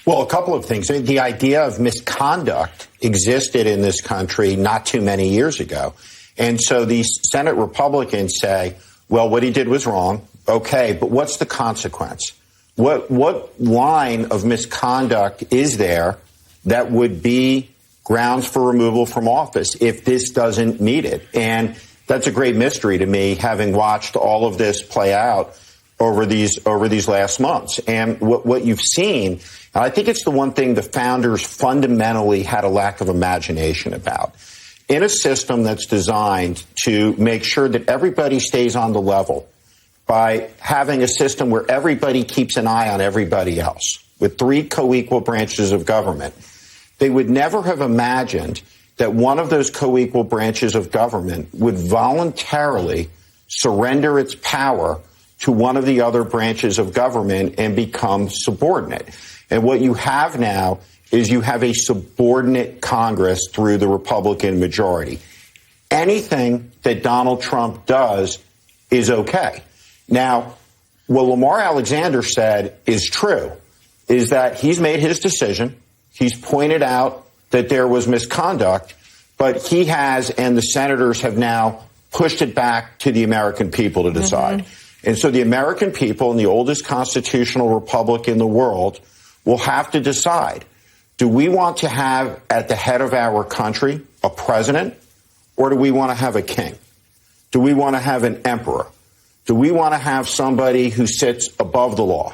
Well, a couple of things. The idea of misconduct existed in this country not too many years ago. And so these Senate Republicans say, well, what he did was wrong. Okay, but what's the consequence? What line of misconduct is there that would be grounds for removal from office if this doesn't meet it? And that's a great mystery to me, having watched all of this play out over these last months. And what you've seen, and I think it's the one thing the founders fundamentally had a lack of imagination about. In a system that's designed to make sure that everybody stays on the level by having a system where everybody keeps an eye on everybody else with three co-equal branches of government, they would never have imagined that one of those co-equal branches of government would voluntarily surrender its power to one of the other branches of government and become subordinate. And what you have now is you have a subordinate Congress through the Republican majority. Anything that Donald Trump does is okay. Now, what Lamar Alexander said is true, is that he's made his decision. He's pointed out that there was misconduct, but he has, and the senators have now pushed it back to the American people to decide. Mm-hmm. And so the American people, in the oldest constitutional republic in the world, will have to decide, do we want to have at the head of our country a president, or do we want to have a king? Do we want to have an emperor? Do we want to have somebody who sits above the law?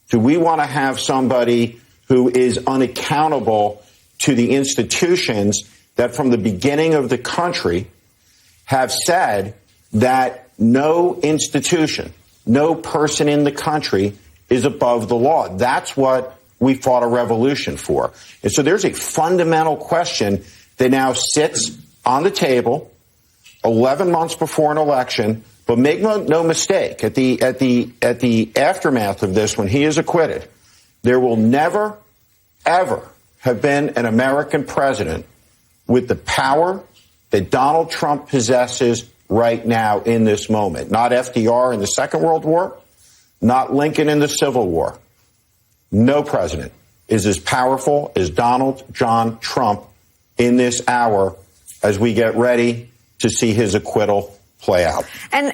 Do we want to have somebody who is unaccountable to the institutions that from the beginning of the country have said that no institution, no person in the country is above the law? That's what we fought a revolution for. And so there's a fundamental question that now sits on the table 11 months before an election. But make no mistake, at the aftermath of this, when he is acquitted, there will never, ever have been an American president with the power that Donald Trump possesses right now in this moment. Not FDR in the Second World War, not Lincoln in the Civil War. No president is as powerful as Donald John Trump in this hour as we get ready to see his acquittal play out. And